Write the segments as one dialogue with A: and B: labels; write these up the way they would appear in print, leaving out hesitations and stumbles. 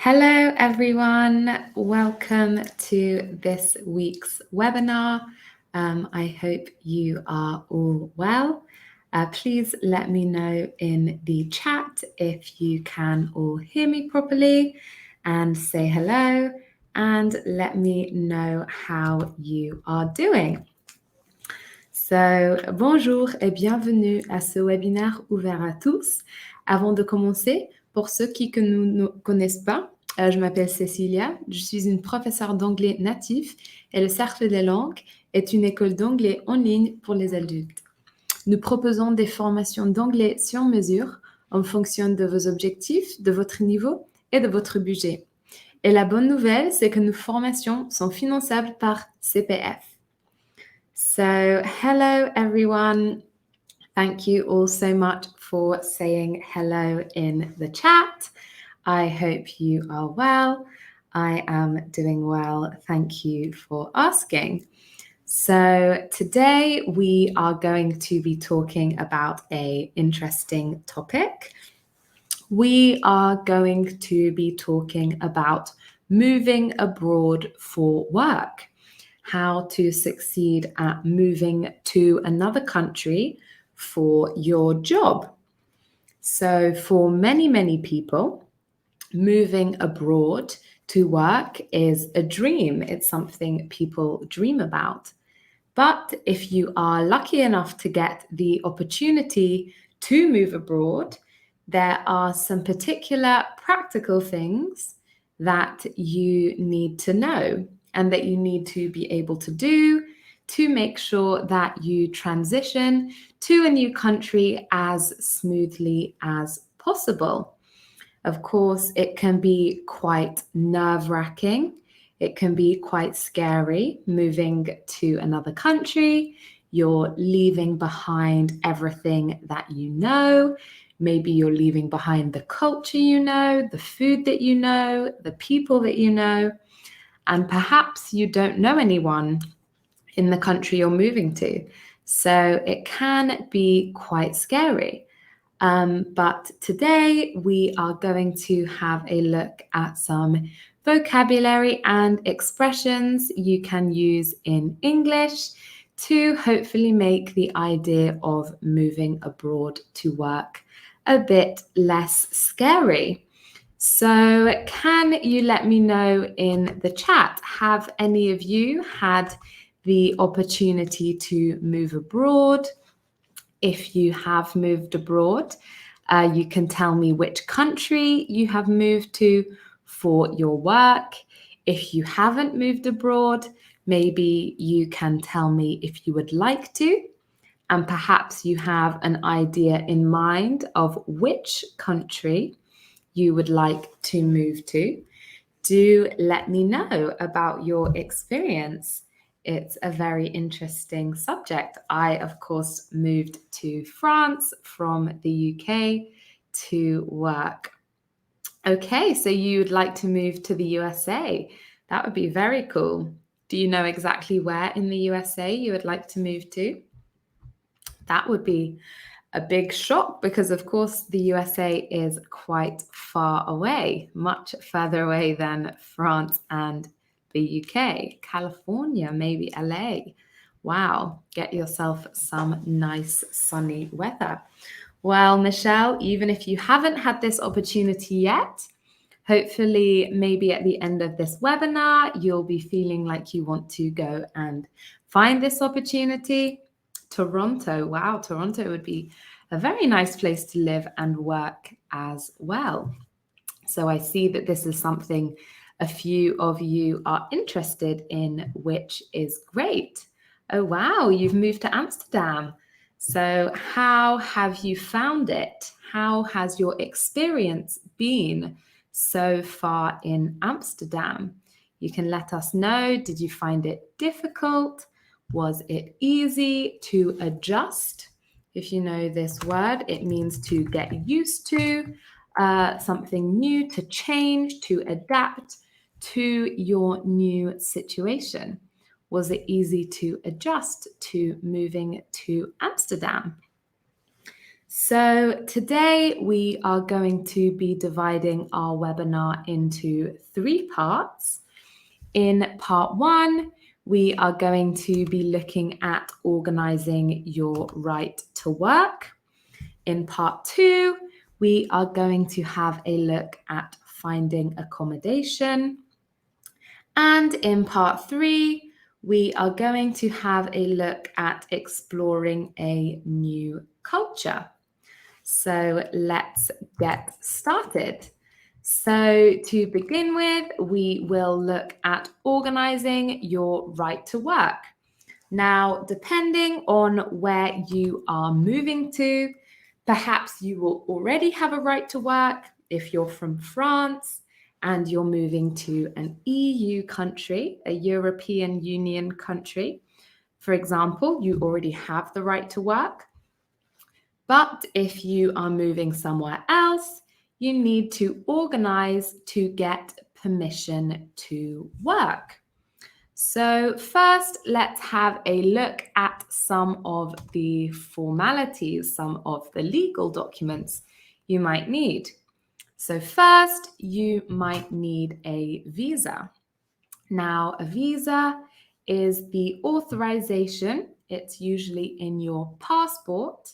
A: Hello everyone, welcome to this week's webinar. I hope you are all well. Please let me know in the chat if you can all hear me properly and say hello and let me know how you are doing. So, bonjour et bienvenue à ce webinaire ouvert à tous. Avant de commencer, pour ceux qui ne nous connaissent pas, je m'appelle Cecilia, je suis une professeure d'anglais natif et le Cercle des langues est une école d'anglais en ligne pour les adultes. Nous proposons des formations d'anglais sur mesure en fonction de vos objectifs, de votre niveau et de votre budget. Et la bonne nouvelle, c'est que nos formations sont finançables par CPF. So, hello everyone. Thank you all so much for saying hello in the chat. I hope you are well. I am doing well. Thank you for asking. So today we are going to be talking about an interesting topic. We are going to be talking about moving abroad for work, how to succeed at moving to another country for your job. So for many people, moving abroad to work is a dream. It's something people dream about. But if you are lucky enough to get the opportunity to move abroad, there are some particular practical things that you need to know and that you need to be able to do to make sure that you transition to a new country as smoothly as possible. Of course, it can be quite nerve-wracking. It can be quite scary moving to another country. You're leaving behind everything that you know. Maybe you're leaving behind the culture you know, the food that you know, the people that you know, and perhaps you don't know anyone in the country you're moving to. So it can be quite scary. But today we are going to have a look at some vocabulary and expressions you can use in English to hopefully make the idea of moving abroad to work a bit less scary. So can you let me know in the chat, have any of you had the opportunity to move abroad? If you have moved abroad, you can tell me which country you have moved to for your work. If you haven't moved abroad, maybe you can tell me if you would like to, and perhaps you have an idea in mind of which country you would like to move to. Do let me know about your experience. It's a very interesting subject. I, of course, moved to France from the UK to work. Okay, so you'd like to move to the USA. That would be very cool. Do you know exactly where in the USA you would like to move to? That would be a big shock because, of course, the USA is quite far away, much further away than France and the UK, California, maybe LA. Wow, get yourself some nice sunny weather. Well, Michelle, even if you haven't had this opportunity yet, hopefully maybe at the end of this webinar, you'll be feeling like you want to go and find this opportunity. Toronto, wow, Toronto would be a very nice place to live and work as well. So I see that this is something a few of you are interested in, which is great. Oh, wow, you've moved to Amsterdam. So how have you found it? How has your experience been so far in Amsterdam? You can let us know. Did you find it difficult? Was it easy to adjust? If you know this word, it means to get used to, something new, to change, to adapt to your new situation. Was it easy to adjust to moving to Amsterdam? So today we are going to be dividing our webinar into 3 parts. In part 1, we are going to be looking at organising your right to work. In part 2, we are going to have a look at finding accommodation. And in part 3, we are going to have a look at exploring a new culture. So let's get started. So to begin with, we will look at organising your right to work. Now, depending on where you are moving to, perhaps you will already have a right to work if you're from France and you're moving to an EU country, a European Union country. For example, you already have the right to work. But if you are moving somewhere else, you need to organize to get permission to work. So first, let's have a look at some of the formalities, some of the legal documents you might need. So first, you might need a visa. Now, a visa is the authorization, it's usually in your passport,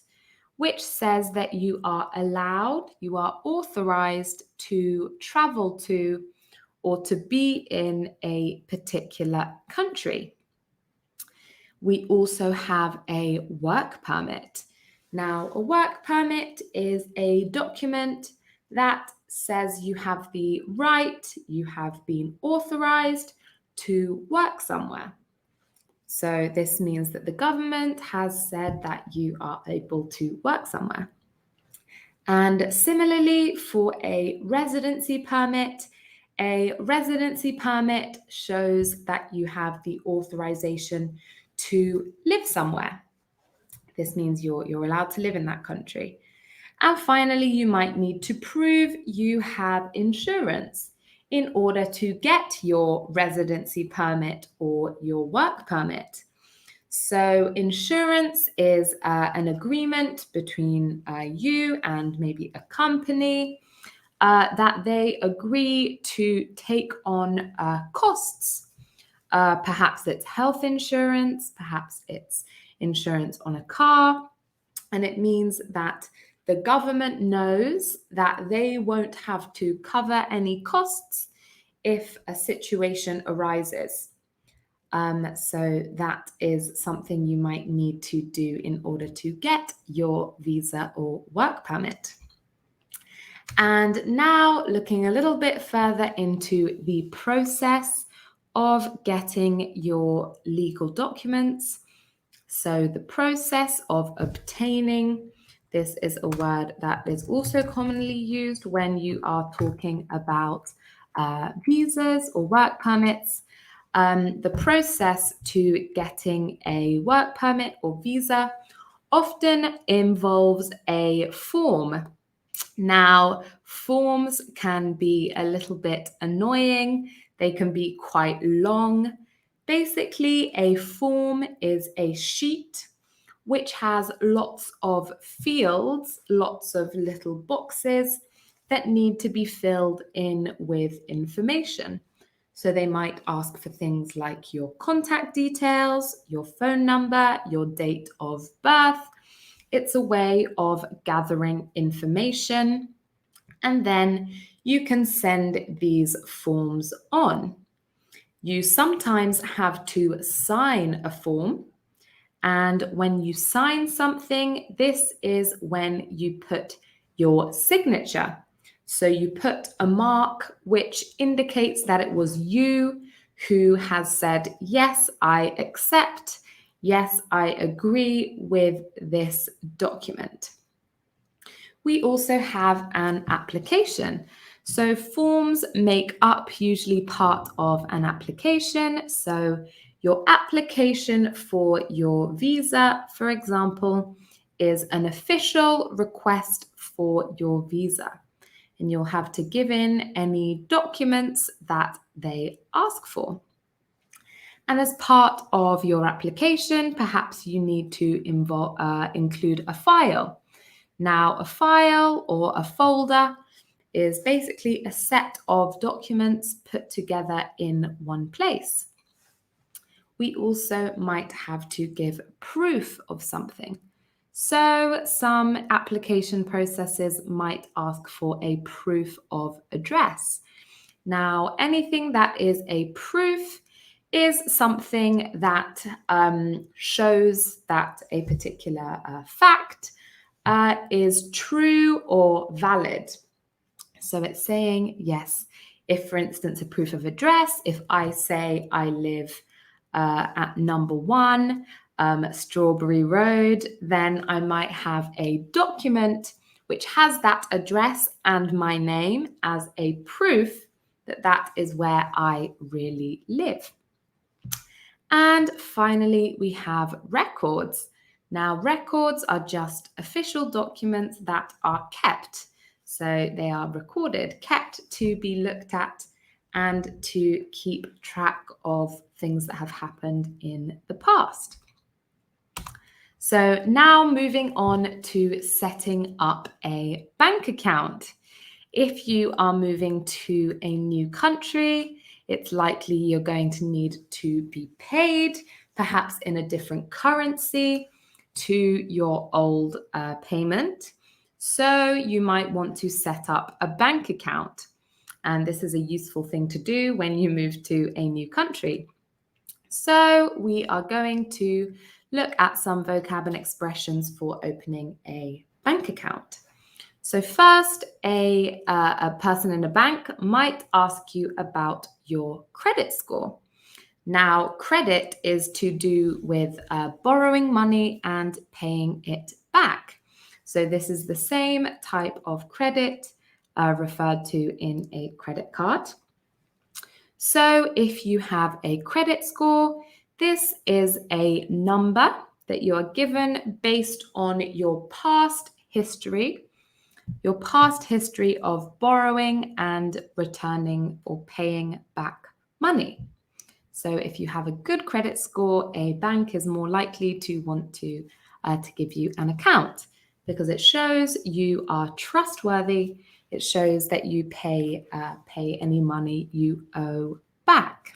A: which says that you are allowed, you are authorized to travel to or to be in a particular country. We also have a work permit. Now, a work permit is a document that says you have the right, you have been authorized to work somewhere. So this means that the government has said that you are able to work somewhere. And similarly, for a residency permit shows that you have the authorization to live somewhere. This means you're allowed to live in that country. And finally, you might need to prove you have insurance in order to get your residency permit or your work permit. So insurance is an agreement between you and maybe a company that they agree to take on costs. Perhaps it's health insurance, perhaps it's insurance on a car, and it means that the government knows that they won't have to cover any costs if a situation arises. So that is something you might need to do in order to get your visa or work permit. And now looking a little bit further into the process of getting your legal documents. So the process of obtaining, this is a word that is also commonly used when you are talking about visas or work permits. The process to getting a work permit or visa often involves a form. Now, forms can be a little bit annoying. They can be quite long. Basically, a form is a sheet which has lots of fields, lots of little boxes that need to be filled in with information. So they might ask for things like your contact details, your phone number, your date of birth. It's a way of gathering information, and then you can send these forms on. You sometimes have to sign a form, and when you sign something, this is when you put your signature. So you put a mark which indicates that it was you who has said, yes, I accept, yes, I agree with this document. We also have an application. So forms make up usually part of an application. So your application for your visa, for example, is an official request for your visa. And you'll have to give in any documents that they ask for. And as part of your application, perhaps you need to include a file. Now, a file or a folder is basically a set of documents put together in one place. We also might have to give proof of something. So some application processes might ask for a proof of address. Now, anything that is a proof is something that shows that a particular fact is true or valid. So it's saying, yes, if, for instance, a proof of address, if I say I live at number 1, Strawberry Road, then I might have a document which has that address and my name as a proof that that is where I really live. And finally, we have records. Now, records are just official documents that are kept. So they are recorded, kept to be looked at and to keep track of things that have happened in the past. So now moving on to setting up a bank account. If you are moving to a new country, it's likely you're going to need to be paid, perhaps in a different currency to your old payment. So you might want to set up a bank account. And this is a useful thing to do when you move to a new country. So we are going to look at some vocab and expressions for opening a bank account. So first, a person in a bank might ask you about your credit score. Now, credit is to do with borrowing money and paying it back. So this is the same type of credit referred to in a credit card. So if you have a credit score, this is a number that you are given based on your past history of borrowing and returning or paying back money. So if you have a good credit score, a bank is more likely to want to give you an account because it shows you are trustworthy. It shows that you pay any money you owe back.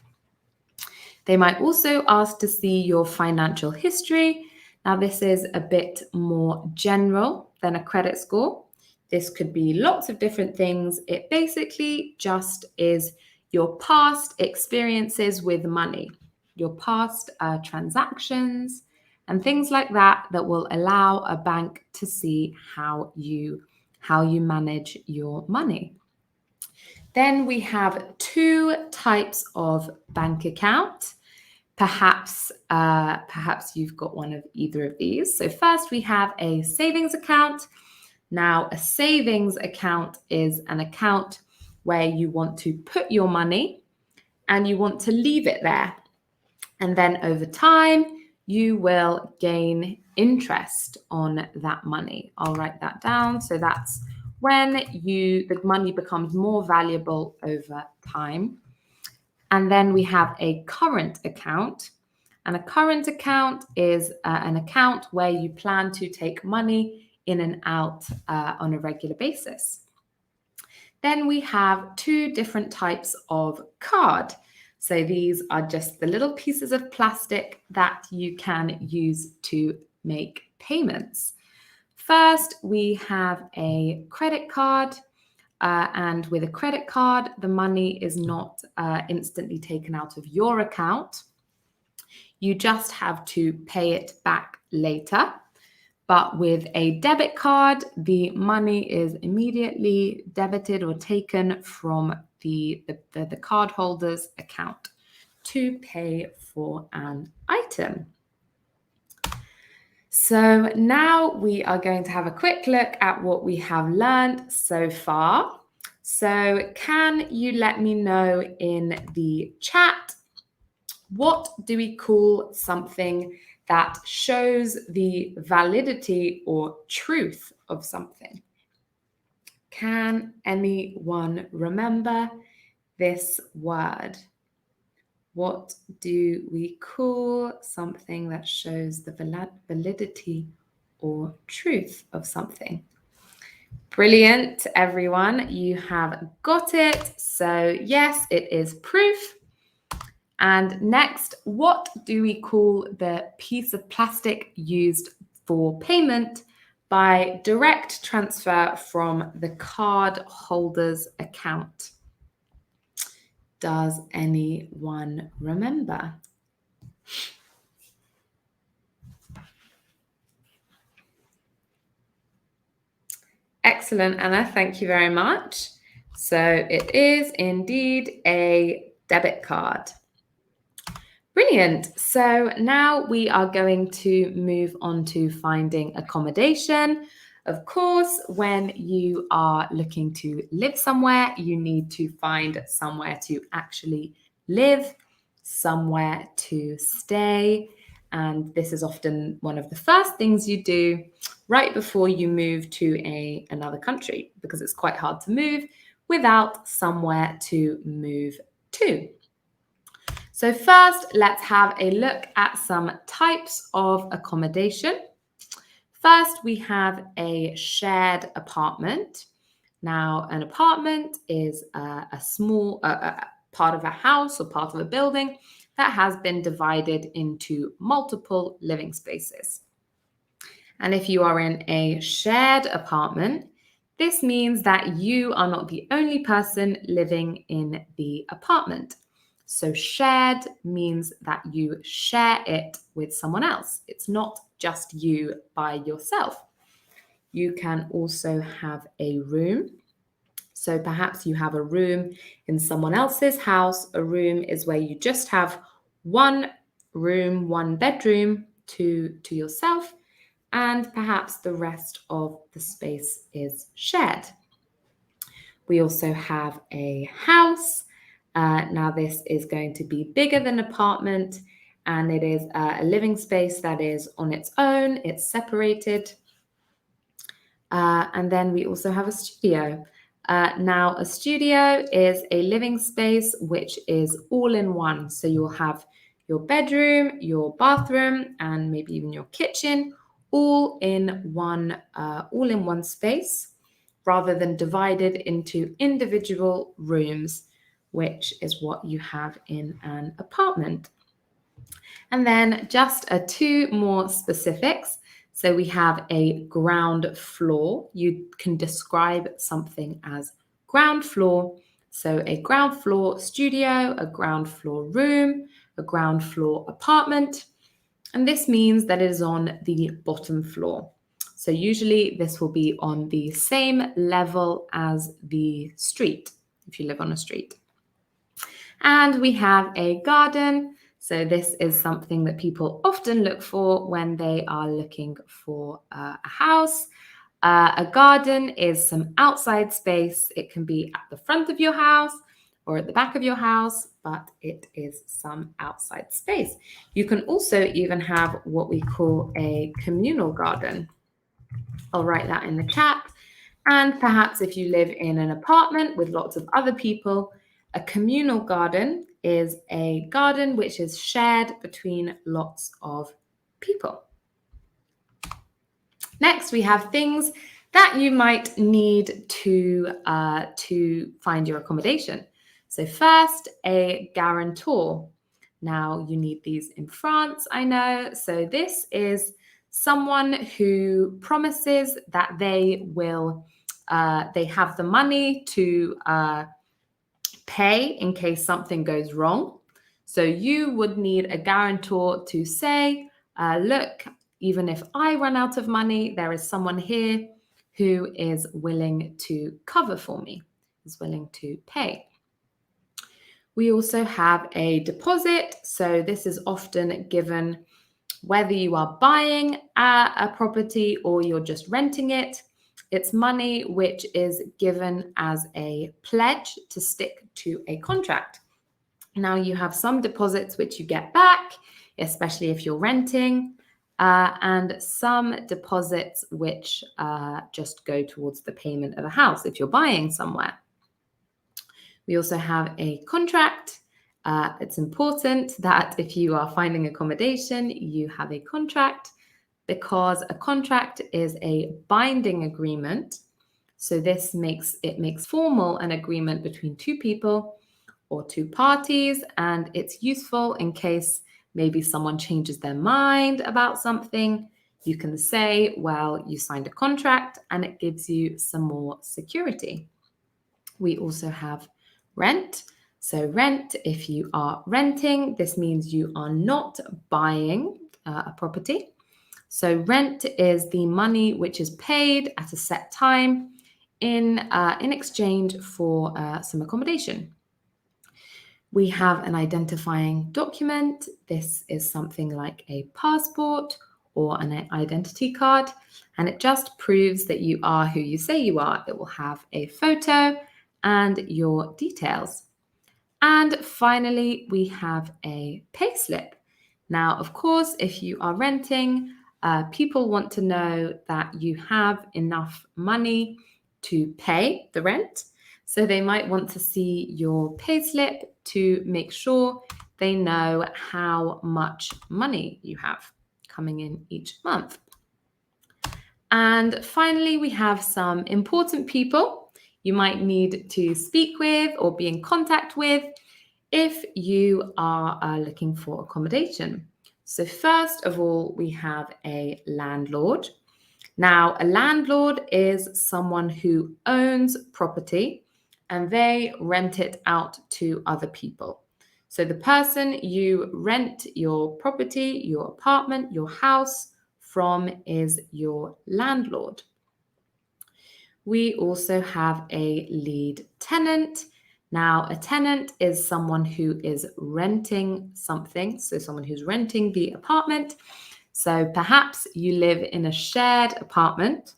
A: They might also ask to see your financial history. Now, this is a bit more general than a credit score. This could be lots of different things. It basically just is your past experiences with money, your past transactions, and things like that that will allow a bank to see how you manage your money. Then we have 2 types of bank account. Perhaps you've got one of either of these. So first we have a savings account. Now, a savings account is an account where you want to put your money and you want to leave it there. And then over time, you will gain interest on that money. I'll write that down. So that's when the money becomes more valuable over time. And then we have a current account. And a current account is an account where you plan to take money in and out on a regular basis. Then we have 2 different types of card. So these are just the little pieces of plastic that you can use to make payments. First, we have a credit card. And with a credit card, the money is not instantly taken out of your account. You just have to pay it back later. But with a debit card, the money is immediately debited or taken from the cardholder's account to pay for an item. So now we are going to have a quick look at what we have learned so far. So can you let me know in the chat, what do we call something that shows the validity or truth of something? Can anyone remember this word? What do we call something that shows the validity or truth of something? Brilliant, everyone. You have got it. So yes, it is proof. And next, what do we call the piece of plastic used for payment by direct transfer from the card holder's account? Does anyone remember? Excellent, Anna. Thank you very much. So it is indeed a debit card. Brilliant. So now we are going to move on to finding accommodation. Of course, when you are looking to live somewhere, you need to find somewhere to actually live, somewhere to stay. And this is often one of the first things you do right before you move to another country, because it's quite hard to move without somewhere to move to. So first, let's have a look at some types of accommodation. First, we have a shared apartment. Now, an apartment is a small part of a house or part of a building that has been divided into multiple living spaces. And if you are in a shared apartment, this means that you are not the only person living in the apartment. So shared means that you share it with someone else. It's not just you by yourself. You can also have a room. So perhaps you have a room in someone else's house. A room is where you just have one room, one bedroom to yourself, and perhaps the rest of the space is shared. We also have a house. Now this is going to be bigger than an apartment, and it is a living space that is on its own. It's separated. And then we also have a studio. Now a studio is a living space which is all in one. So you'll have your bedroom, your bathroom, and maybe even your kitchen, all in one space, rather than divided into individual rooms, which is what you have in an apartment. And then just two more specifics. So we have a ground floor. You can describe something as ground floor. So a ground floor studio, a ground floor room, a ground floor apartment. And this means that it is on the bottom floor. So usually this will be on the same level as the street, if you live on a street. And we have a garden. So this is something that people often look for when they are looking for a house. A garden is some outside space. It can be at the front of your house or at the back of your house, but it is some outside space. You can also even have what we call a communal garden. I'll write that in the chat. And perhaps if you live in an apartment with lots of other people, a communal garden is a garden which is shared between lots of people. Next, we have things that you might need to find your accommodation. So first, a guarantor. Now, you need these in France, I know. So this is someone who promises that they have the money to pay in case something goes wrong. So you would need a guarantor to say, look, even if I run out of money, there is someone here who is willing to cover for me, is willing to pay. We also have a deposit. So this is often given whether you are buying a property or you're just renting it. It's money which is given as a pledge to stick to a contract. Now you have some deposits which you get back, especially if you're renting, and some deposits which just go towards the payment of a house if you're buying somewhere. We also have a contract. It's important that if you are finding accommodation, you have a contract, because a contract is a binding agreement. So this makes formal an agreement between two people or two parties, and it's useful in case maybe someone changes their mind about something. You can say, well, you signed a contract, and it gives you some more security. We also have rent. So rent, if you are renting, this means you are not buying a property. So rent is the money which is paid at a set time in exchange for some accommodation. We have an identifying document. This is something like a passport or an identity card, and it just proves that you are who you say you are. It will have a photo and your details. And finally, we have a payslip. Now, of course, if you are renting, people want to know that you have enough money to pay the rent. So they might want to see your payslip to make sure they know how much money you have coming in each month. And finally, we have some important people you might need to speak with or be in contact with if you are looking for accommodation. So first of all, we have a landlord. Now, a landlord is someone who owns property and they rent it out to other people. So the person you rent your property, your apartment, your house from is your landlord. We also have a lead tenant. Now, a tenant is someone who is renting something, so someone who's renting the apartment. So perhaps you live in a shared apartment.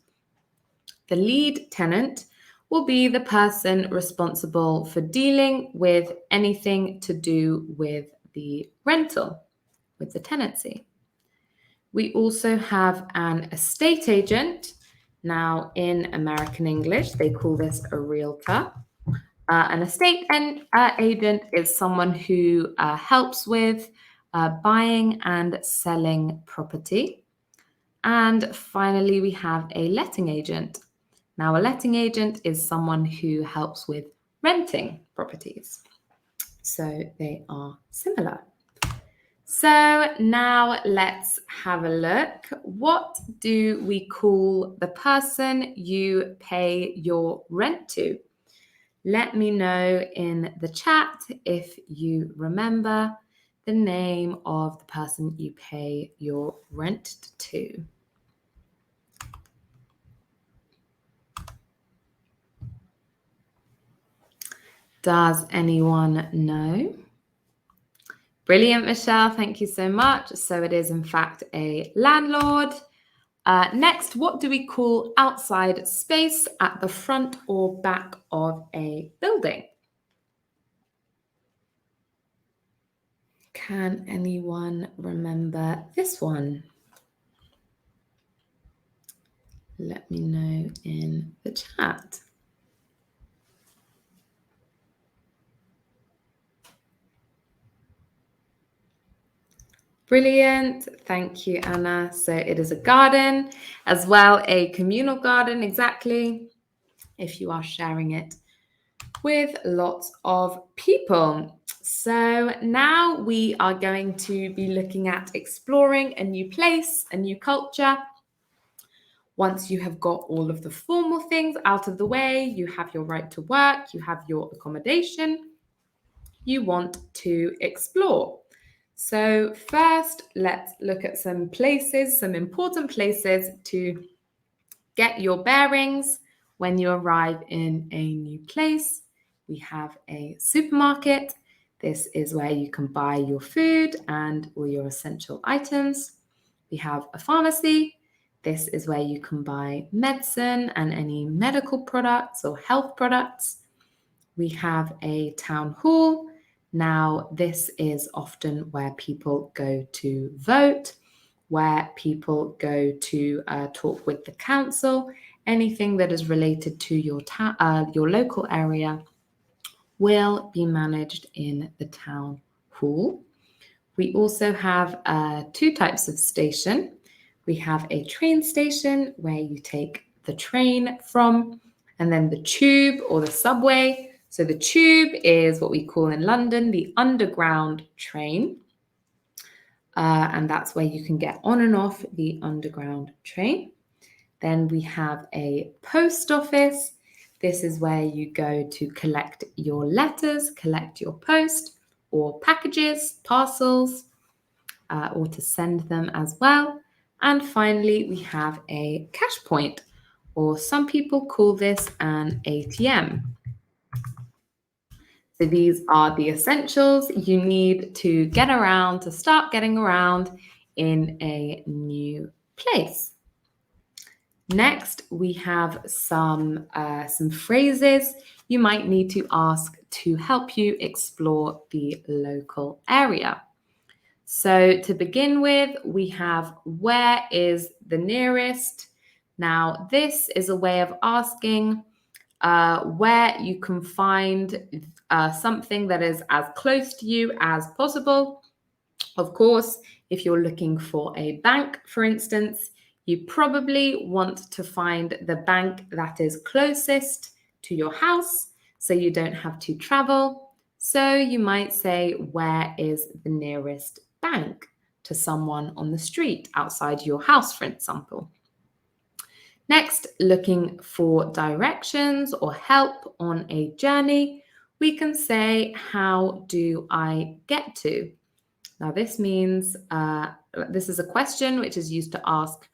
A: The lead tenant will be the person responsible for dealing with anything to do with the rental, with the tenancy. We also have an estate agent. Now, in American English, they call this a realtor. An estate agent is someone who helps with buying and selling property. And finally, we have a letting agent. Now, a letting agent is someone who helps with renting properties. So they are similar. So now let's have a look. What do we call the person you pay your rent to? Let me know in the chat if you remember the name of the person you pay your rent to. Does anyone know? Brilliant, Michelle. Thank you so much. So it is, in fact, a landlord. Next, what do we call outside space at the front or back of a building? Can anyone remember this one? Let me know in the chat. Brilliant. Thank you, Anna. So it is a garden as well, a communal garden, exactly, if you are sharing it with lots of people. So now we are going to be looking at exploring a new place, a new culture. Once you have got all of the formal things out of the way, you have your right to work, you have your accommodation, you want to explore. So first, let's look at some places, some important places to get your bearings when you arrive in a new place. We have a supermarket. This is where you can buy your food and all your essential items. We have a pharmacy. This is where you can buy medicine and any medical products or health products. We have a town hall. Now, this is often where people go to vote, where people go to talk with the council. Anything that is related to your local area will be managed in the town hall. We also have two types of station. We have a train station where you take the train from, And then the tube or the subway. So the tube is what we call in London the underground train. And that's where you can get on and off the underground train. Then we have a post office. This is where you go to collect your letters, collect your post or packages, parcels, or to send them as well. And finally, we have a cash point, or some people call this an ATM. So these are the essentials you need to get around, to start getting around in a new place. Next, we have some phrases you might need to ask to help you explore the local area. So to begin with, we have where is the nearest? Now, this is a way of asking where you can find something that is as close to you as possible. Of course, if you're looking for a bank, for instance, you probably want to find the bank that is closest to your house so you don't have to travel. So you might say, where is the nearest bank to someone on the street outside your house, for example. Next, looking for directions or help on a journey, we can say, how do I get to? Now, this means this is a question which is used to ask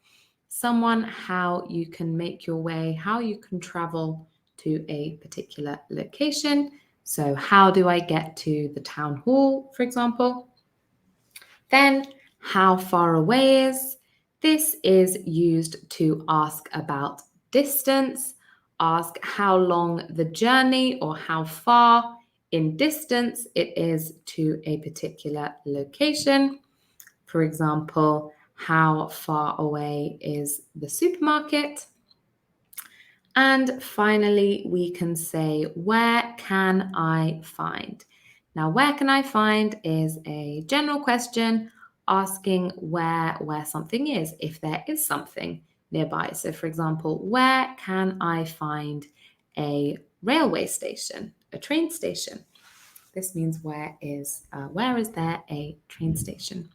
A: someone how you can make your way, how you can travel to a particular location. So, how do I get to the town hall, for example? Then, how far away is? This is used to ask about distance, ask how long the journey or how far in distance it is to a particular location. For example, how far away is the supermarket? And finally, we can say, where can I find? Now, where can I find is a general question asking where something is, if there is something nearby. So, for example, where can I find a railway station, a train station? This means where is there a train station?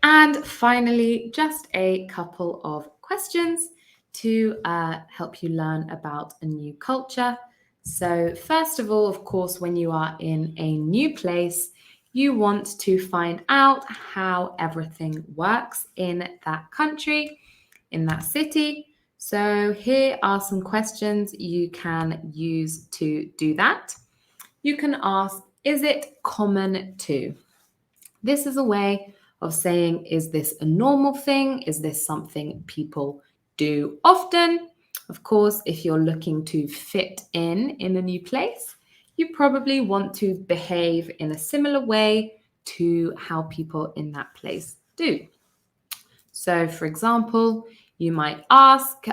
A: And finally, just a couple of questions to help you learn about a new culture. So first of all, of course, when you are in a new place, you want to find out how everything works in that country, in that city. So here are some questions you can use to do that. You can ask, is it common to? This is a way of saying, is this a normal thing? Is this something people do often? Of course, if you're looking to fit in a new place, you probably want to behave in a similar way to how people in that place do. So, for example, you might ask,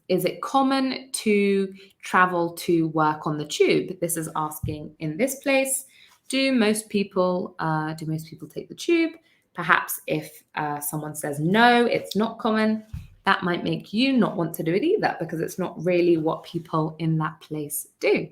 A: is it common to travel to work on the tube? This is asking in this place, do most people take the tube? Perhaps if someone says no, it's not common, that might make you not want to do it either because it's not really what people in that place do.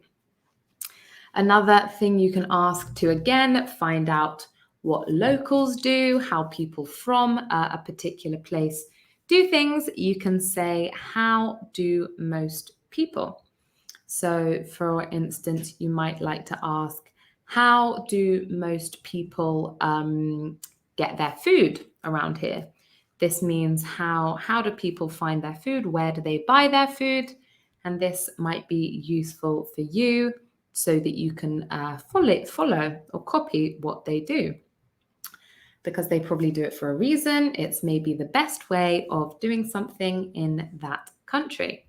A: Another thing you can ask to, again, find out what locals do, how people from a particular place do things, you can say, how do most people? So, for instance, you might like to ask, how do most people get their food around here? This means how do people find their food? Where do they buy their food? And this might be useful for you so that you can follow or copy what they do. Because they probably do it for a reason. It's maybe the best way of doing something in that country.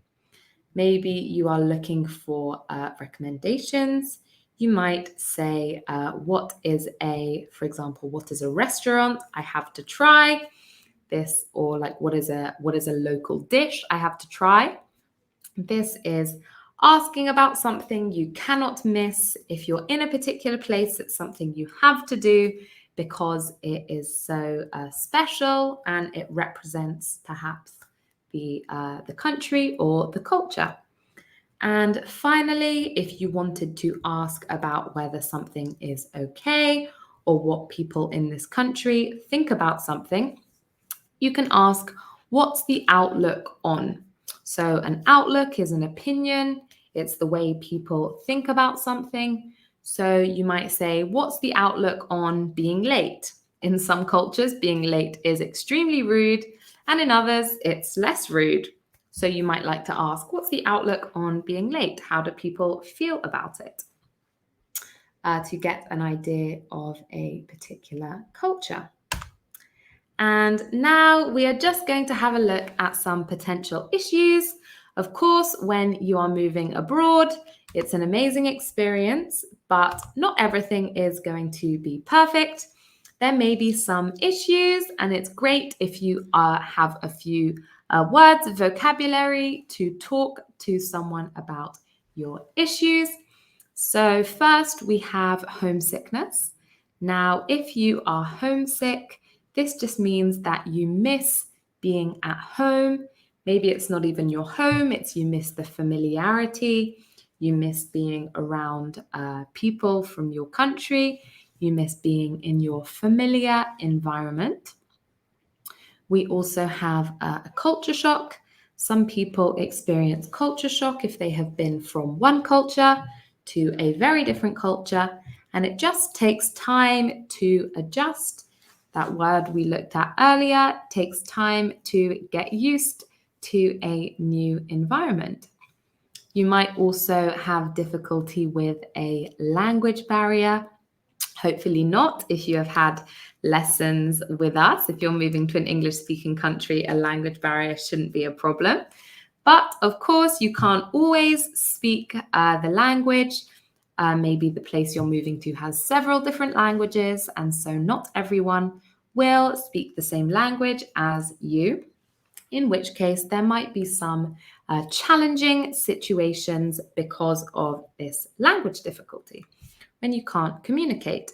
A: Maybe you are looking for recommendations. You might say, for example, what is a restaurant I have to try? This, or like, what is a local dish I have to try? This is asking about something you cannot miss. If you're in a particular place, it's something you have to do because it is so special and it represents perhaps be the country or the culture. And finally, if you wanted to ask about whether something is okay or what people in this country think about something, you can ask, what's the outlook on? So an outlook is an opinion. It's the way people think about something. So you might say, what's the outlook on being late? In some cultures, being late is extremely rude, and in others, it's less rude. So you might like to ask, what's the outlook on being late? How do people feel about it? To get an idea of a particular culture. And now we are just going to have a look at some potential issues. Of course, when you are moving abroad, it's an amazing experience, but not everything is going to be perfect. There may be some issues, and it's great if you have a few words, vocabulary to talk to someone about your issues. So first, we have homesickness. Now, if you are homesick, this just means that you miss being at home. Maybe it's not even your home, it's you miss the familiarity, you miss being around people from your country, you miss being in your familiar environment. We also have a culture shock. Some people experience culture shock if they have been from one culture to a very different culture, and it just takes time to adjust. That word we looked at earlier takes time to get used to a new environment. You might also have difficulty with a language barrier. Hopefully not, if you have had lessons with us. If you're moving to an English-speaking country, a language barrier shouldn't be a problem. But of course, you can't always speak the language. Maybe the place you're moving to has several different languages, and so not everyone will speak the same language as you, in which case there might be some challenging situations because of this language difficulty when you can't communicate.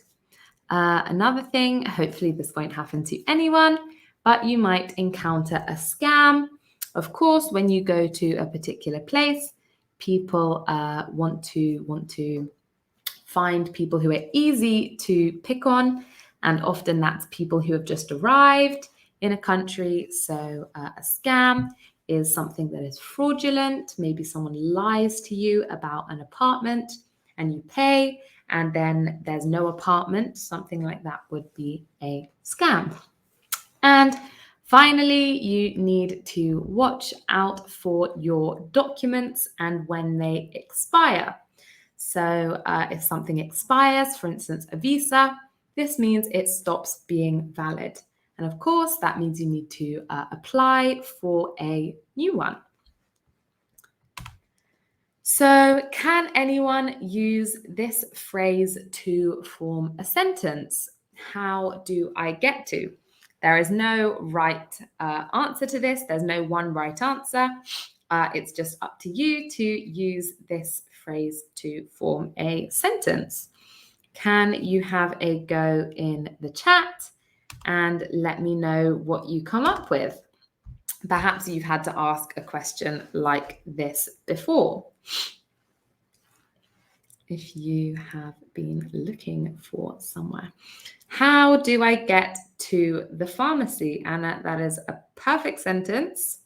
A: Another thing, hopefully this won't happen to anyone, but you might encounter a scam. Of course, when you go to a particular place, people want to find people who are easy to pick on, and often that's people who have just arrived in a country. So a scam is something that is fraudulent. Maybe someone lies to you about an apartment and you pay, and then there's no apartment. Something like that would be a scam. And finally, you need to watch out for your documents and when they expire. So if something expires, for instance, a visa, this means it stops being valid. And of course, that means you need to apply for a new one. So can anyone use this phrase to form a sentence? How do I get to? There is no right answer to this. There's no one right answer. It's just up to you to use this phrase to form a sentence. Can you have a go in the chat and let me know what you come up with? Perhaps you've had to ask a question like this before, if you have been looking for somewhere. How do I get to the pharmacy? Anna, that is a perfect sentence.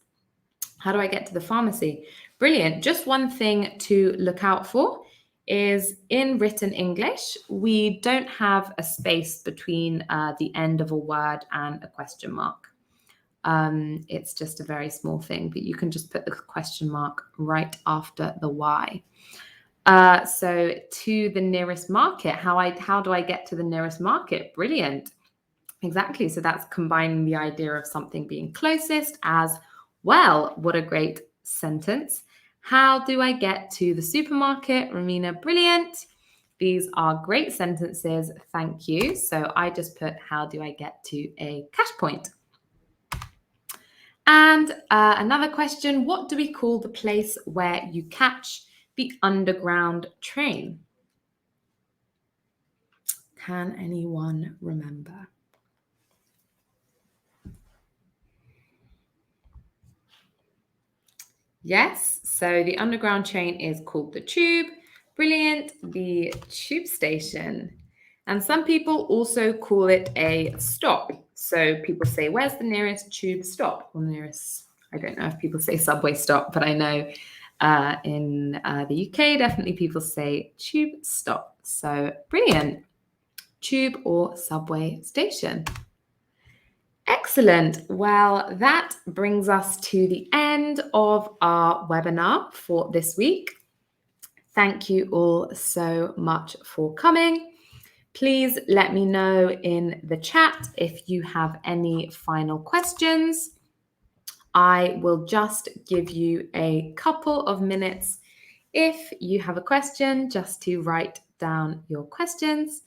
A: How do I get to the pharmacy? Brilliant. Just one thing to look out for is in written English, we don't have a space between the end of a word and a question mark. It's just a very small thing, but you can just put the question mark right after the Y. So to the nearest market, how do I get to the nearest market? Brilliant. Exactly. So that's combining the idea of something being closest as well. What a great sentence. How do I get to the supermarket? Romina, brilliant. These are great sentences. Thank you. So I just put, how do I get to a cash point? And another question, what do we call the place where you catch the underground train? Can anyone remember? Yes, so the underground train is called the tube. Brilliant, the tube station. And some people also call it a stop. So people say, where's the nearest tube stop? Or nearest, I don't know if people say subway stop, but I know in the UK, definitely people say tube stop. So brilliant, tube or subway station. Excellent. Well, that brings us to the end of our webinar for this week. Thank you all so much for coming. Please let me know in the chat if you have any final questions. I will just give you a couple of minutes if you have a question, just to write down your questions.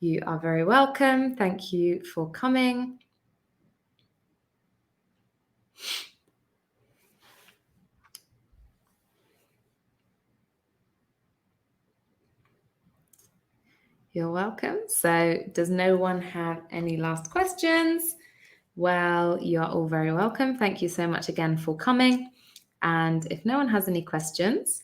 A: You are very welcome. Thank you for coming. You're welcome. So does no one have any last questions? Well, you're all very welcome. Thank you so much again for coming. And if no one has any questions,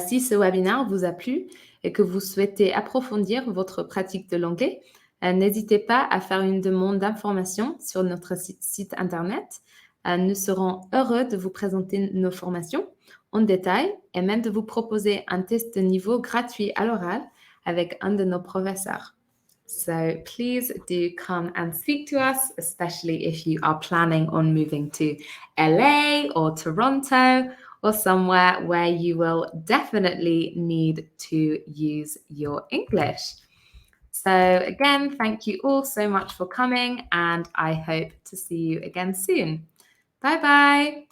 A: si ce webinaire vous a plu et que vous souhaitez approfondir votre pratique de l'anglais, n'hésitez pas à faire une demande d'information sur notre site internet. Nous serons heureux de vous présenter nos formations en détail et même de vous proposer un test de niveau gratuit à l'oral avec un de nos professeurs. So please do come and speak to us, especially if you are planning on moving to LA or Toronto or somewhere where you will definitely need to use your English. So again, thank you all so much for coming, and I hope to see you again soon. Bye-bye.